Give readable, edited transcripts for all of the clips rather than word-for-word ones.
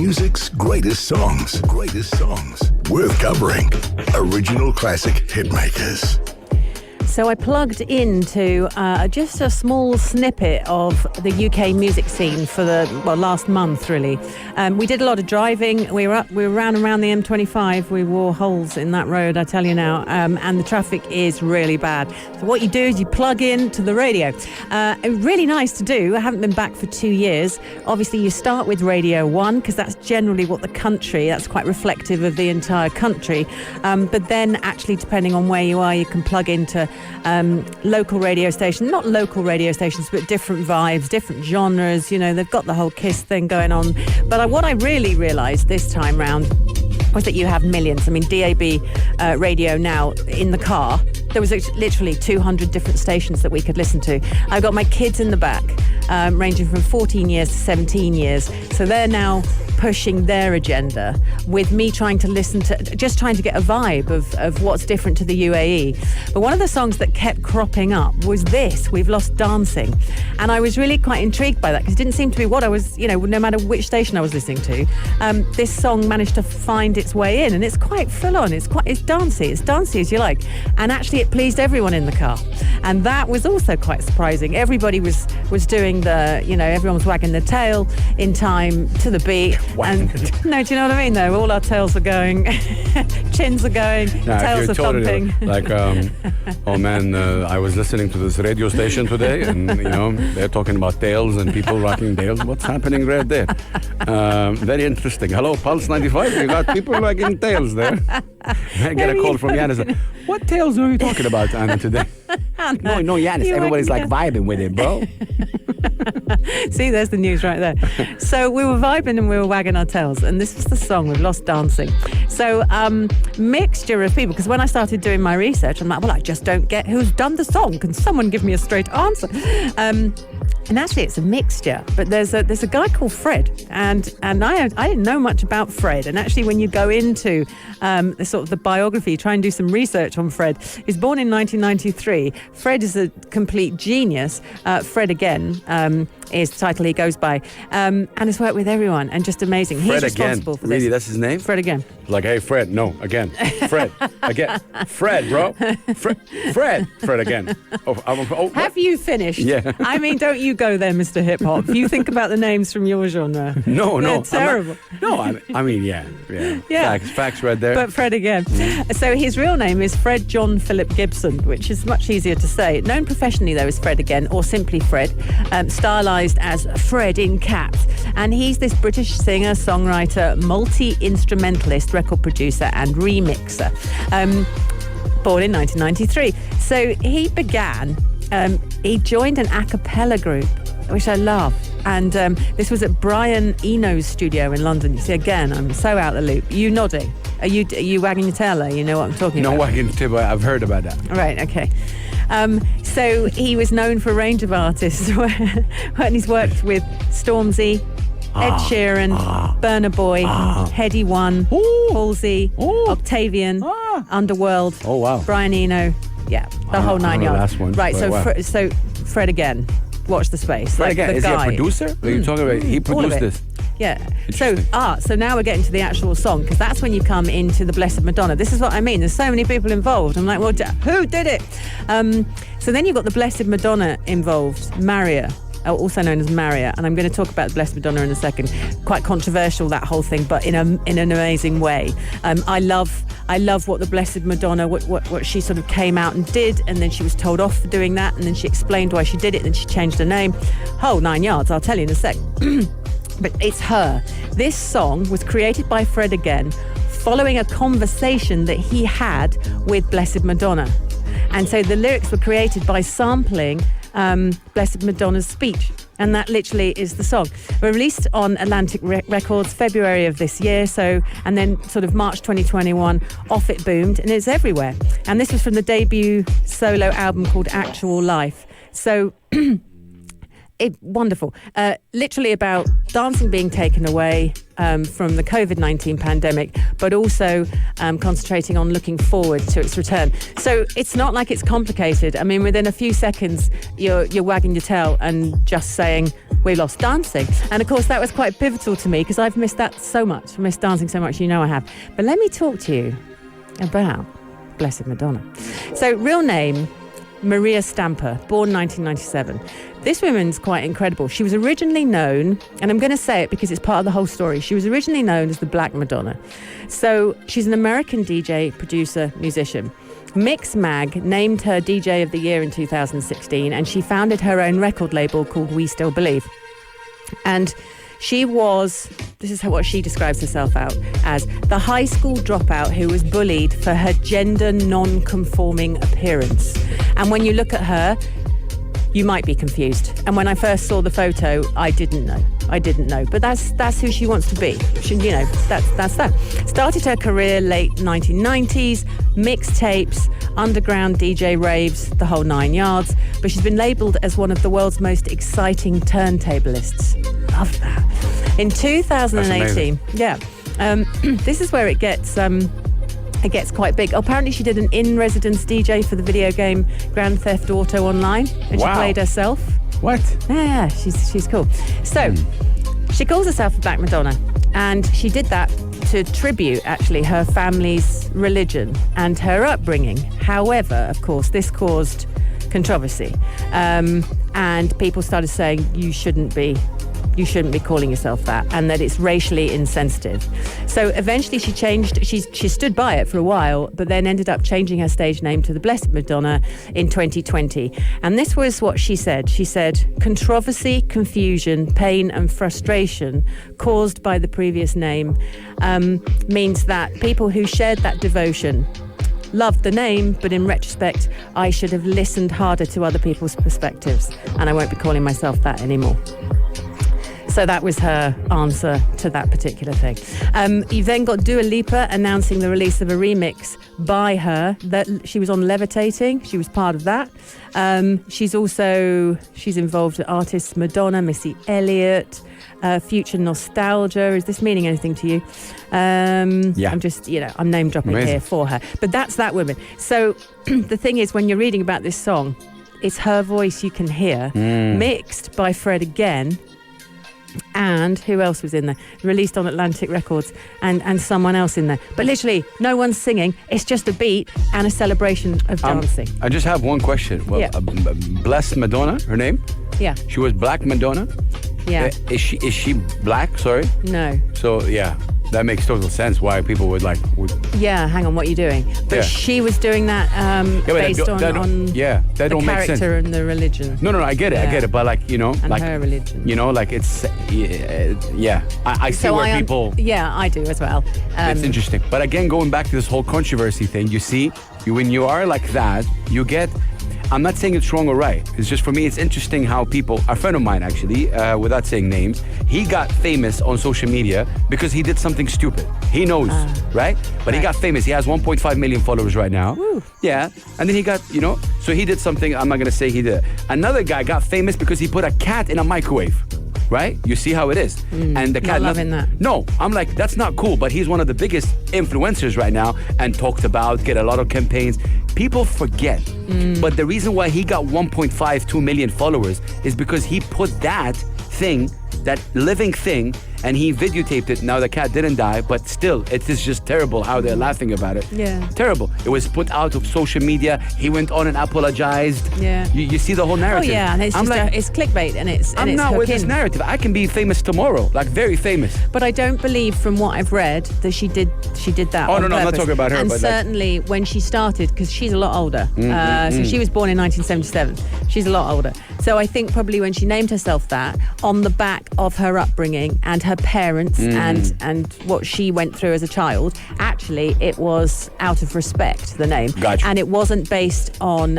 music's greatest songs. Greatest songs. Worth covering. Original classic hitmakers. So I plugged into just a small snippet of the UK music scene for the last month, really. We did a lot of driving. We were around the M25. We wore holes in that road, I tell you now, and the traffic is really bad. So what you do is you plug in to the radio. Really nice to do. I haven't been back for 2 years. Obviously, you start with Radio 1 because that's generally what that's quite reflective of the entire country. But then actually, depending on where you are, you can plug into local radio stations, not local radio stations, but different vibes, different genres. You know, they've got the whole Kiss thing going on. But what I really realised this time round was that you have millions. I mean, DAB radio now in the car, there was literally 200 different stations that we could listen to. I've got my kids in the back, ranging from 14 years to 17 years. So they're now pushing their agenda with me trying to listen to, just trying to get a vibe of what's different to the UAE. But one of the songs that kept cropping up was this, We've Lost Dancing. And I was really quite intrigued by that because it didn't seem to be what I was, no matter which station I was listening to, this song managed to find its way in, and it's quite full on. It's dancey as you like. And actually it pleased everyone in the car. And that was also quite surprising. Everybody was doing everyone was wagging their tail in time to the beat. And no, do you know what I mean though? All our tails are going, chins are going, tails are thumping. Oh man, I was listening to this radio station today, and they're talking about tails and people rocking tails. What's happening right there? Very interesting. Hello, Pulse 95. You got people rocking tails there. I get a call from Yanis. What tails are you talking about, Anna, today? No, Yanis. Everybody's like vibing with it, bro. See, there's the news right there. So we were vibing and we were wagging our tails, and this was the song, We've Lost Dancing. So mixture of people, because when I started doing my research, I'm like, well, I just don't get who's done the song. Can someone give me a straight answer? And actually, it's a mixture. But there's a guy called Fred, and I didn't know much about Fred. And actually, when you go into the biography, try and do some research on Fred. He's born in 1993. Fred is a complete genius. Fred Again is the title he goes by, and has worked with everyone, and just amazing. Fred He's responsible Again. for this. Really, that's his name? Fred Again. Like, hey, Fred. No, again. Fred. Again. Fred, bro. Fred again. Have you finished? Yeah. I mean, don't you go there, Mr. Hip Hop. You think about the names from your genre. No. They're terrible. I mean, yeah. Facts right there. But Fred Again. So his real name is Fred John Philip Gibson, which is much easier to say. Known professionally, though, as Fred Again, or simply Fred, stylized as Fred in caps. And he's this British singer, songwriter, multi-instrumentalist, record producer, and remixer. Born in 1993. So he began, he joined an a cappella group, which I love. And this was at Brian Eno's studio in London. You see, again, I'm so out of the loop. You nodding? Are you wagging your tail there? You know what I'm talking about? No wagging your tail, but I've heard about that. Right, okay. So he was known for a range of artists, and he's worked with Stormzy, Ed Sheeran, Burna Boy, Heady One, Halsey, Octavian, Underworld, Brian Eno, the whole 9 yards. Last one. Right, so Fred Again, watch the space. Fred Again, is he a producer? Are you talking about? He produced this. Yeah. So now we're getting to the actual song, because that's when you come into the Blessed Madonna. This is what I mean. There's so many people involved. I'm like, well, who did it? So then you've got the Blessed Madonna involved, Maria, also known as Maria, and I'm going to talk about the Blessed Madonna in a second. Quite controversial, that whole thing, but in an amazing way. I love what the Blessed Madonna, what she sort of came out and did, and then she was told off for doing that, and then she explained why she did it, and then she changed her name. Whole 9 yards, I'll tell you in a sec. But it's her. This song was created by Fred Again following a conversation that he had with Blessed Madonna. And so the lyrics were created by sampling Blessed Madonna's speech. And that literally is the song. We're released on Atlantic Records February of this year, and then sort of March 2021, off it boomed, and it's everywhere. And this was from the debut solo album called Actual Life. So Wonderful. Literally about dancing being taken away from the COVID-19 pandemic, but also concentrating on looking forward to its return. So it's not like it's complicated. I mean, within a few seconds, you're wagging your tail and just saying, we lost dancing. And of course, that was quite pivotal to me because I've missed that so much. I missed dancing so much, I have. But let me talk to you about Blessed Madonna. So real name, Maria Stamper, born 1997. This woman's quite incredible. She was originally known, and I'm going to say it because it's part of the whole story, she was originally known as the Black Madonna. So she's an American DJ, producer, musician. Mix Mag named her DJ of the Year in 2016, and she founded her own record label called We Still Believe. And she was, this is what she describes herself out as, the high school dropout who was bullied for her gender non-conforming appearance. And when you look at her, you might be confused. And when I first saw the photo, I didn't know. But that's who she wants to be. That's that. Started her career late 1990s, mixtapes, underground DJ raves, the whole 9 yards. But she's been labelled as one of the world's most exciting turntablists. Love that. In 2018, this is where it gets quite big. Apparently she did an in-residence DJ for the video game Grand Theft Auto Online, and she played herself. What? Yeah, she's cool. So she calls herself a Black Madonna, and she did that to tribute actually her family's religion and her upbringing. However, of course, this caused controversy, and people started saying you shouldn't be calling yourself that, and that it's racially insensitive. So eventually she stood by it for a while, but then ended up changing her stage name to the Blessed Madonna in 2020. And this was what she said. She said, controversy, confusion, pain and frustration caused by the previous name means that people who shared that devotion loved the name, but in retrospect, I should have listened harder to other people's perspectives, and I won't be calling myself that anymore. So that was her answer to that particular thing. You've then got Dua Lipa announcing the release of a remix by her. That she was on Levitating. She was part of that. She's involved with artists Madonna, Missy Elliott, Future Nostalgia. Is this meaning anything to you? I'm just, I'm name dropping here for her. But that's that woman. So the thing is, when you're reading about this song, it's her voice you can hear, mixed by Fred again. And who else was in there? Released on Atlantic Records, and someone else in there. But literally, no one's singing. It's just a beat and a celebration of dancing. I just have one question. Well, Blessed Madonna, her name? Yeah. She was Black Madonna? Yeah. Is she black? Sorry? No. So, that makes total sense why people would Yeah, hang on, what are you doing? But she was doing that based on the character and the religion. No, I get it, but and her religion. It's, I see where people... Yeah, I do as well. It's interesting. But again, going back to this whole controversy thing, you see, when you are like that, you get... I'm not saying it's wrong or right. It's just, for me, it's interesting how people, a friend of mine actually, without saying names, he got famous on social media because he did something stupid. He knows, right? But he got famous. He has 1.5 million followers right now. Woo. Yeah. And then he got, so he did something, I'm not going to say he did. Another guy got famous because he put a cat in a microwave. Right? You see how it is. And the cat... Not loving that. No, I'm like, that's not cool, but he's one of the biggest influencers right now and talked about, get a lot of campaigns. People forget. But the reason why he got 1.52 million followers is because he put that thing, that living thing, and he videotaped it. Now the cat didn't die, but still, it is just terrible how they're laughing about it. Yeah. Terrible. It was put out of social media. He went on and apologized. Yeah. You see the whole narrative. Oh yeah, and it's it's clickbait, and it's I'm not with this narrative. I can be famous tomorrow, like very famous. But I don't believe, from what I've read, that she did that. Oh no, I'm not talking about her. And but certainly when she started, because she's a lot older. So she was born in 1977. She's a lot older. So I think probably when she named herself that, on the back of her upbringing and her parents and what she went through as a child, actually it was out of respect, the name. Gotcha. And it wasn't based on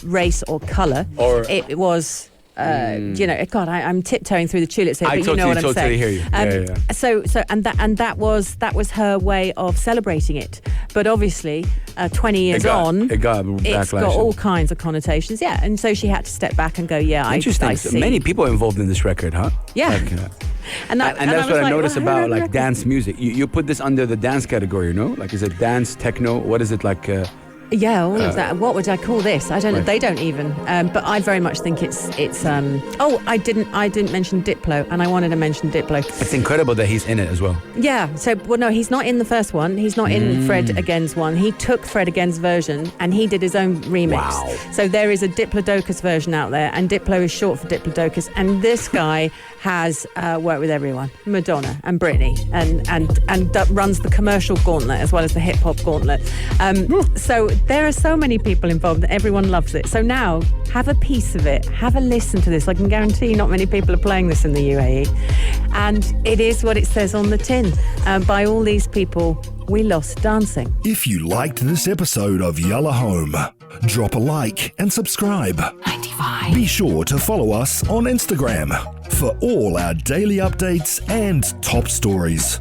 race or colour. Or it was God, I'm tiptoeing through the tulips here, but I you know what I'm totally saying. hear you. So that was her way of celebrating it. But obviously, 20 years on, it got it's got backlash. all kinds of connotations. Yeah, and so she had to step back and go, Interesting. I So see. many people involved in this record, huh? Yeah. Like, and that's I was what I like, noticed well, about like dance music. You put this under the dance category, you know? Like, is it dance, techno? What is it like? Yeah, all of that. What would I call this? I don't know. Right. They don't even. But I very much think it's. Oh, I didn't mention Diplo, and I wanted to mention Diplo. It's incredible that he's in it as well. Yeah. So, well, no, he's not in the first one. He's not in Fred Again's one. He took Fred Again's version and he did his own remix. Wow. So there is a Diplodocus version out there, and Diplo is short for Diplodocus. And this guy has worked with everyone, Madonna and Britney, and that runs the commercial gauntlet as well as the hip hop gauntlet. So there are so many people involved that everyone loves it. So now have a piece of it, have a listen to this. I can guarantee not many people are playing this in the UAE. And it is what it says on the tin. By all these people, we lost dancing. If you liked this episode of Yalla Home, drop a like and subscribe. 95. Be sure to follow us on Instagram for all our daily updates and top stories.